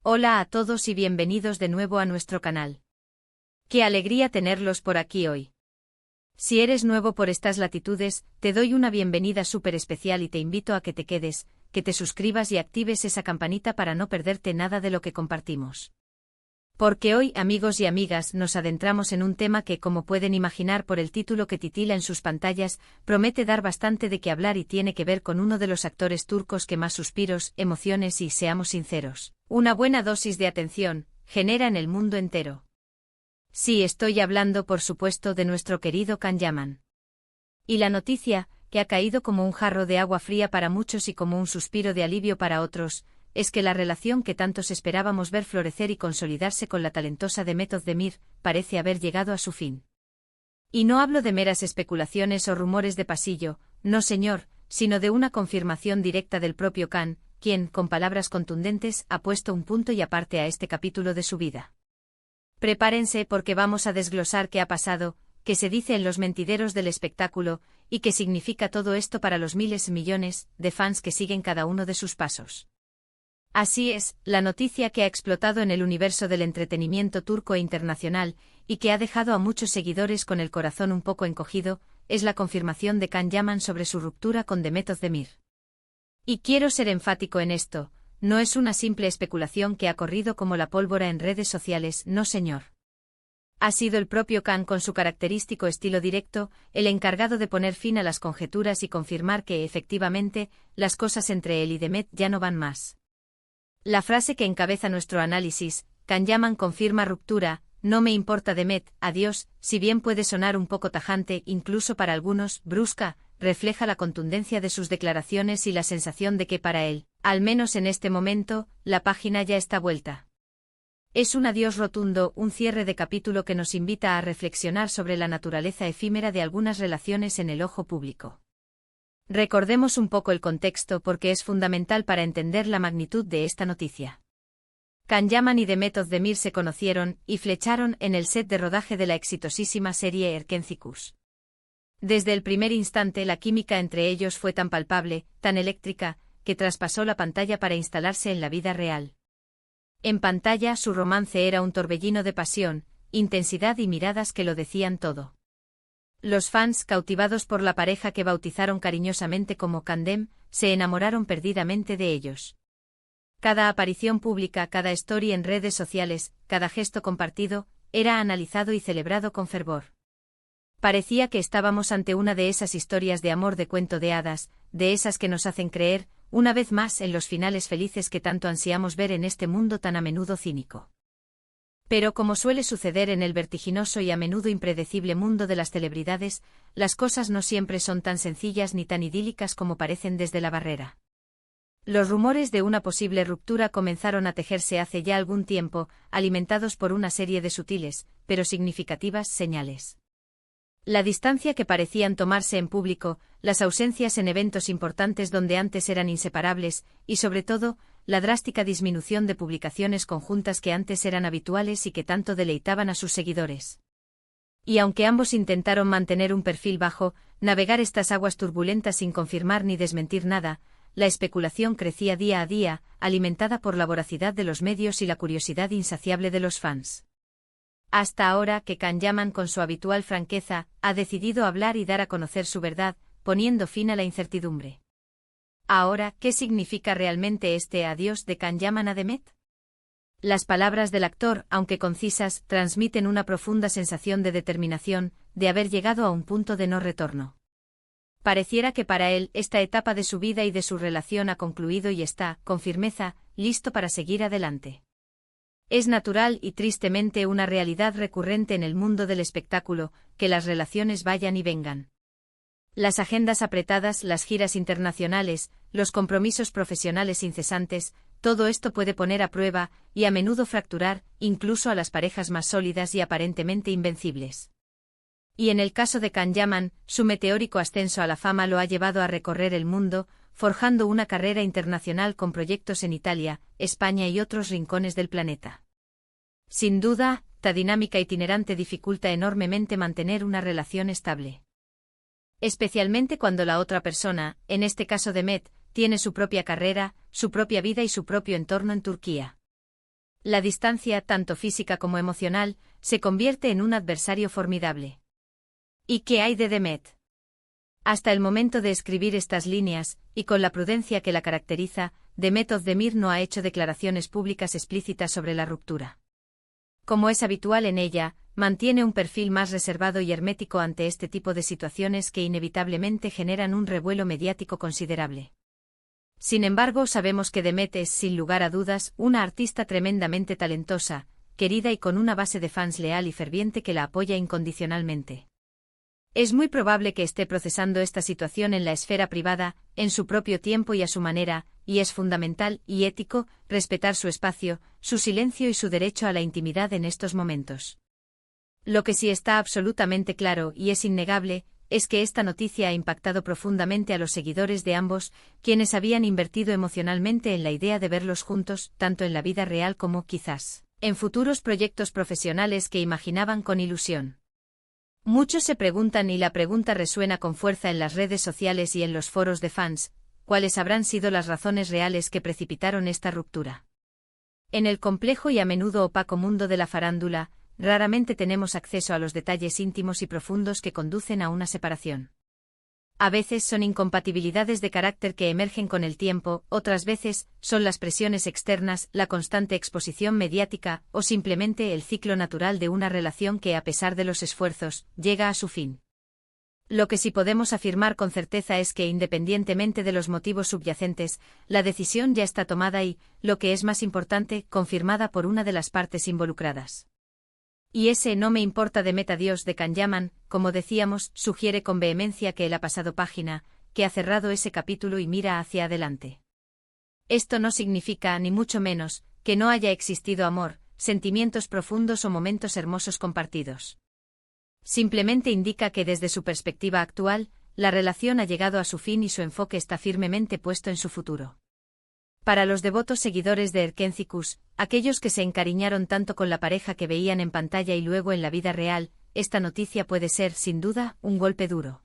Hola a todos y bienvenidos de nuevo a nuestro canal. Qué alegría tenerlos por aquí hoy. Si eres nuevo por estas latitudes, te doy una bienvenida súper especial y te invito a que te quedes, que te suscribas y actives esa campanita para no perderte nada de lo que compartimos. Porque hoy, amigos y amigas, nos adentramos en un tema que, como pueden imaginar por el título que titila en sus pantallas, promete dar bastante de qué hablar y tiene que ver con uno de los actores turcos que más suspiros, emociones y, seamos sinceros, una buena dosis de atención genera en el mundo entero. Sí, estoy hablando, por supuesto, de nuestro querido Can Yaman. Y la noticia, que ha caído como un jarro de agua fría para muchos y como un suspiro de alivio para otros, es que la relación que tantos esperábamos ver florecer y consolidarse con la talentosa Demet Özdemir parece haber llegado a su fin. Y no hablo de meras especulaciones o rumores de pasillo, no señor, sino de una confirmación directa del propio Can, quien, con palabras contundentes, ha puesto un punto y aparte a este capítulo de su vida. Prepárense porque vamos a desglosar qué ha pasado, qué se dice en los mentideros del espectáculo, y qué significa todo esto para los miles y millones de fans que siguen cada uno de sus pasos. Así es, la noticia que ha explotado en el universo del entretenimiento turco e internacional, y que ha dejado a muchos seguidores con el corazón un poco encogido, es la confirmación de Can Yaman sobre su ruptura con Demet Özdemir. Y quiero ser enfático en esto, no es una simple especulación que ha corrido como la pólvora en redes sociales, no señor. Ha sido el propio Can con su característico estilo directo, el encargado de poner fin a las conjeturas y confirmar que, efectivamente, las cosas entre él y Demet ya no van más. La frase que encabeza nuestro análisis, Can Yaman confirma ruptura, no me importa Demet, adiós, si bien puede sonar un poco tajante, incluso para algunos, brusca, refleja la contundencia de sus declaraciones y la sensación de que para él, al menos en este momento, la página ya está vuelta. Es un adiós rotundo, un cierre de capítulo que nos invita a reflexionar sobre la naturaleza efímera de algunas relaciones en el ojo público. Recordemos un poco el contexto porque es fundamental para entender la magnitud de esta noticia. Can Yaman y Demet Özdemir se conocieron y flecharon en el set de rodaje de la exitosísima serie Erkenci. Desde el primer instante la química entre ellos fue tan palpable, tan eléctrica, que traspasó la pantalla para instalarse en la vida real. En pantalla su romance era un torbellino de pasión, intensidad y miradas que lo decían todo. Los fans, cautivados por la pareja que bautizaron cariñosamente como Candem, se enamoraron perdidamente de ellos. Cada aparición pública, cada story en redes sociales, cada gesto compartido, era analizado y celebrado con fervor. Parecía que estábamos ante una de esas historias de amor de cuento de hadas, de esas que nos hacen creer, una vez más, en los finales felices que tanto ansiamos ver en este mundo tan a menudo cínico. Pero como suele suceder en el vertiginoso y a menudo impredecible mundo de las celebridades, las cosas no siempre son tan sencillas ni tan idílicas como parecen desde la barrera. Los rumores de una posible ruptura comenzaron a tejerse hace ya algún tiempo, alimentados por una serie de sutiles, pero significativas señales. La distancia que parecían tomarse en público, las ausencias en eventos importantes donde antes eran inseparables, y sobre todo, la drástica disminución de publicaciones conjuntas que antes eran habituales y que tanto deleitaban a sus seguidores. Y aunque ambos intentaron mantener un perfil bajo, navegar estas aguas turbulentas sin confirmar ni desmentir nada, la especulación crecía día a día, alimentada por la voracidad de los medios y la curiosidad insaciable de los fans. Hasta ahora que Can Yaman con su habitual franqueza, ha decidido hablar y dar a conocer su verdad, poniendo fin a la incertidumbre. Ahora, ¿qué significa realmente este adiós de Can Yaman a Demet? Las palabras del actor, aunque concisas, transmiten una profunda sensación de determinación, de haber llegado a un punto de no retorno. Pareciera que para él, esta etapa de su vida y de su relación ha concluido y está, con firmeza, listo para seguir adelante. Es natural y tristemente una realidad recurrente en el mundo del espectáculo, que las relaciones vayan y vengan. Las agendas apretadas, las giras internacionales, los compromisos profesionales incesantes, todo esto puede poner a prueba, y a menudo fracturar, incluso a las parejas más sólidas y aparentemente invencibles. Y en el caso de Can Yaman, su meteórico ascenso a la fama lo ha llevado a recorrer el mundo, forjando una carrera internacional con proyectos en Italia, España y otros rincones del planeta. Sin duda, esta dinámica itinerante dificulta enormemente mantener una relación estable. Especialmente cuando la otra persona, en este caso Demet, tiene su propia carrera, su propia vida y su propio entorno en Turquía. La distancia, tanto física como emocional, se convierte en un adversario formidable. ¿Y qué hay de Demet? Hasta el momento de escribir estas líneas, y con la prudencia que la caracteriza, Demet Özdemir no ha hecho declaraciones públicas explícitas sobre la ruptura. Como es habitual en ella, mantiene un perfil más reservado y hermético ante este tipo de situaciones que inevitablemente generan un revuelo mediático considerable. Sin embargo, sabemos que Demet es, sin lugar a dudas, una artista tremendamente talentosa, querida y con una base de fans leal y ferviente que la apoya incondicionalmente. Es muy probable que esté procesando esta situación en la esfera privada, en su propio tiempo y a su manera, y es fundamental y ético respetar su espacio, su silencio y su derecho a la intimidad en estos momentos. Lo que sí está absolutamente claro y es innegable, es que esta noticia ha impactado profundamente a los seguidores de ambos, quienes habían invertido emocionalmente en la idea de verlos juntos, tanto en la vida real como, quizás, en futuros proyectos profesionales que imaginaban con ilusión. Muchos se preguntan y la pregunta resuena con fuerza en las redes sociales y en los foros de fans, ¿cuáles habrán sido las razones reales que precipitaron esta ruptura? En el complejo y a menudo opaco mundo de la farándula, raramente tenemos acceso a los detalles íntimos y profundos que conducen a una separación. A veces son incompatibilidades de carácter que emergen con el tiempo, otras veces son las presiones externas, la constante exposición mediática o simplemente el ciclo natural de una relación que, a pesar de los esfuerzos, llega a su fin. Lo que sí podemos afirmar con certeza es que, independientemente de los motivos subyacentes, la decisión ya está tomada y, lo que es más importante, confirmada por una de las partes involucradas. Y ese no me importa de Metadios de Can Yaman, como decíamos, sugiere con vehemencia que él ha pasado página, que ha cerrado ese capítulo y mira hacia adelante. Esto no significa, ni mucho menos, que no haya existido amor, sentimientos profundos o momentos hermosos compartidos. Simplemente indica que desde su perspectiva actual, la relación ha llegado a su fin y su enfoque está firmemente puesto en su futuro. Para los devotos seguidores de Erkencikus, aquellos que se encariñaron tanto con la pareja que veían en pantalla y luego en la vida real, esta noticia puede ser, sin duda, un golpe duro.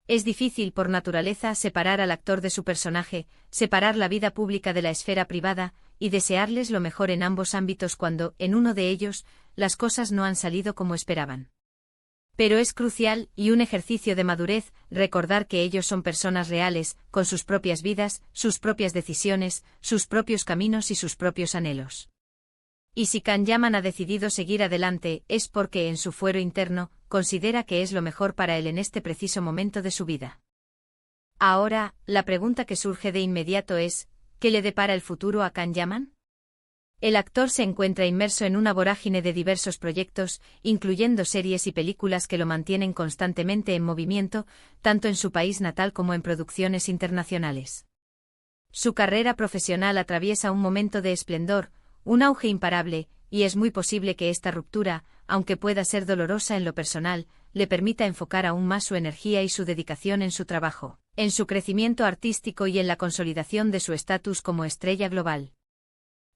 Es difícil por naturaleza separar al actor de su personaje, separar la vida pública de la esfera privada, y desearles lo mejor en ambos ámbitos cuando, en uno de ellos, las cosas no han salido como esperaban. Pero es crucial, y un ejercicio de madurez, recordar que ellos son personas reales, con sus propias vidas, sus propias decisiones, sus propios caminos y sus propios anhelos. Y si Can Yaman ha decidido seguir adelante, es porque en su fuero interno, considera que es lo mejor para él en este preciso momento de su vida. Ahora, la pregunta que surge de inmediato es, ¿qué le depara el futuro a Can Yaman? El actor se encuentra inmerso en una vorágine de diversos proyectos, incluyendo series y películas que lo mantienen constantemente en movimiento, tanto en su país natal como en producciones internacionales. Su carrera profesional atraviesa un momento de esplendor, un auge imparable, y es muy posible que esta ruptura, aunque pueda ser dolorosa en lo personal, le permita enfocar aún más su energía y su dedicación en su trabajo, en su crecimiento artístico y en la consolidación de su estatus como estrella global.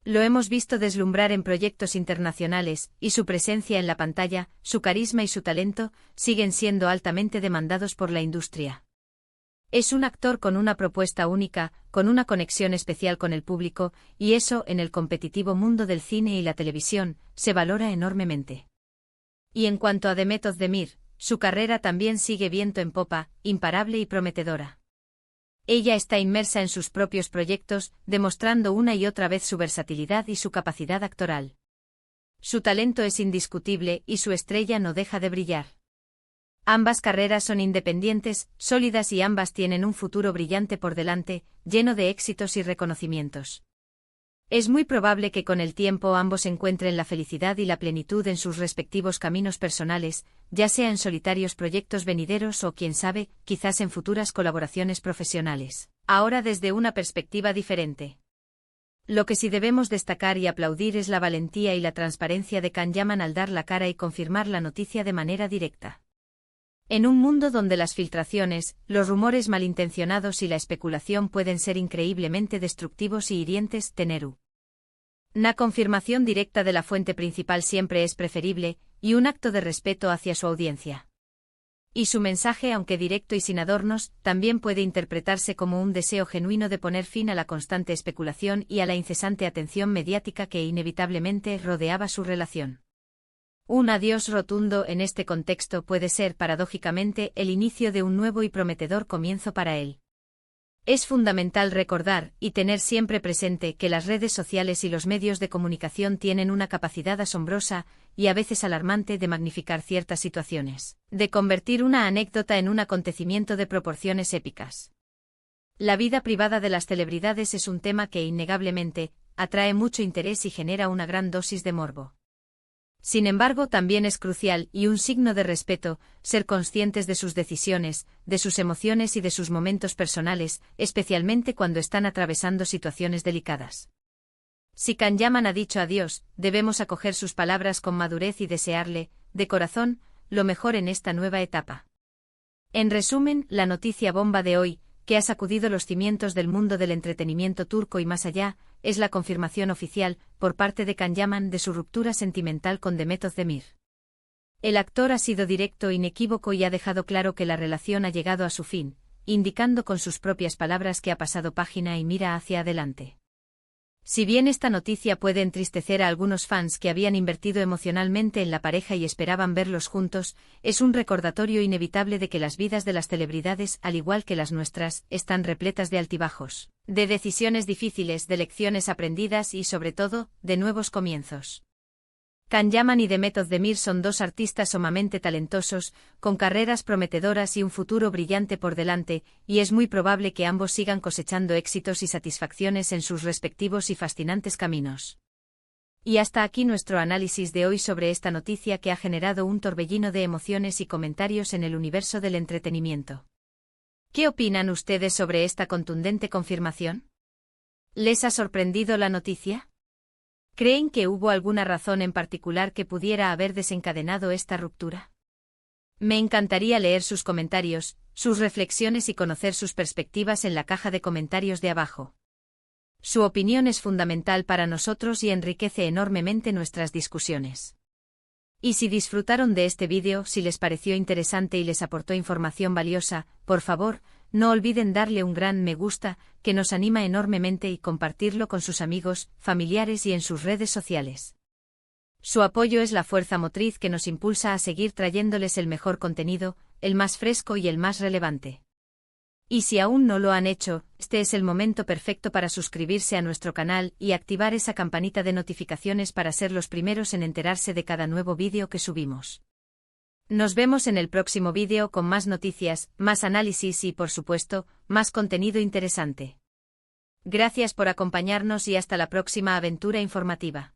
Lo hemos visto deslumbrar en proyectos internacionales, y su presencia en la pantalla, su carisma y su talento, siguen siendo altamente demandados por la industria. Es un actor con una propuesta única, con una conexión especial con el público, y eso, en el competitivo mundo del cine y la televisión, se valora enormemente. Y en cuanto a Demet Özdemir, su carrera también sigue viento en popa, imparable y prometedora. Ella está inmersa en sus propios proyectos, demostrando una y otra vez su versatilidad y su capacidad actoral. Su talento es indiscutible y su estrella no deja de brillar. Ambas carreras son independientes, sólidas y ambas tienen un futuro brillante por delante, lleno de éxitos y reconocimientos. Es muy probable que con el tiempo ambos encuentren la felicidad y la plenitud en sus respectivos caminos personales, ya sea en solitarios proyectos venideros o, quién sabe, quizás en futuras colaboraciones profesionales, ahora desde una perspectiva diferente. Lo que sí debemos destacar y aplaudir es la valentía y la transparencia de Can Yaman al dar la cara y confirmar la noticia de manera directa. En un mundo donde las filtraciones, los rumores malintencionados y la especulación pueden ser increíblemente destructivos y hirientes, tener una confirmación directa de la fuente principal siempre es preferible, y un acto de respeto hacia su audiencia. Y su mensaje, aunque directo y sin adornos, también puede interpretarse como un deseo genuino de poner fin a la constante especulación y a la incesante atención mediática que inevitablemente rodeaba su relación. Un adiós rotundo en este contexto puede ser, paradójicamente, el inicio de un nuevo y prometedor comienzo para él. Es fundamental recordar y tener siempre presente que las redes sociales y los medios de comunicación tienen una capacidad asombrosa y a veces alarmante de magnificar ciertas situaciones, de convertir una anécdota en un acontecimiento de proporciones épicas. La vida privada de las celebridades es un tema que innegablemente atrae mucho interés y genera una gran dosis de morbo. Sin embargo, también es crucial, y un signo de respeto, ser conscientes de sus decisiones, de sus emociones y de sus momentos personales, especialmente cuando están atravesando situaciones delicadas. Si Can Yaman ha dicho adiós, debemos acoger sus palabras con madurez y desearle, de corazón, lo mejor en esta nueva etapa. En resumen, la noticia bomba de hoy, que ha sacudido los cimientos del mundo del entretenimiento turco y más allá, es la confirmación oficial, por parte de Can Yaman, de su ruptura sentimental con Demet Özdemir. El actor ha sido directo e inequívoco y ha dejado claro que la relación ha llegado a su fin, indicando con sus propias palabras que ha pasado página y mira hacia adelante. Si bien esta noticia puede entristecer a algunos fans que habían invertido emocionalmente en la pareja y esperaban verlos juntos, es un recordatorio inevitable de que las vidas de las celebridades, al igual que las nuestras, están repletas de altibajos, de decisiones difíciles, de lecciones aprendidas y, sobre todo, de nuevos comienzos. Can Yaman y Demet Özdemir son dos artistas sumamente talentosos, con carreras prometedoras y un futuro brillante por delante, y es muy probable que ambos sigan cosechando éxitos y satisfacciones en sus respectivos y fascinantes caminos. Y hasta aquí nuestro análisis de hoy sobre esta noticia que ha generado un torbellino de emociones y comentarios en el universo del entretenimiento. ¿Qué opinan ustedes sobre esta contundente confirmación? ¿Les ha sorprendido la noticia? ¿Creen que hubo alguna razón en particular que pudiera haber desencadenado esta ruptura? Me encantaría leer sus comentarios, sus reflexiones y conocer sus perspectivas en la caja de comentarios de abajo. Su opinión es fundamental para nosotros y enriquece enormemente nuestras discusiones. Y si disfrutaron de este vídeo, si les pareció interesante y les aportó información valiosa, por favor, no olviden darle un gran me gusta, que nos anima enormemente, y compartirlo con sus amigos, familiares y en sus redes sociales. Su apoyo es la fuerza motriz que nos impulsa a seguir trayéndoles el mejor contenido, el más fresco y el más relevante. Y si aún no lo han hecho, este es el momento perfecto para suscribirse a nuestro canal y activar esa campanita de notificaciones para ser los primeros en enterarse de cada nuevo vídeo que subimos. Nos vemos en el próximo vídeo con más noticias, más análisis y, por supuesto, más contenido interesante. Gracias por acompañarnos y hasta la próxima aventura informativa.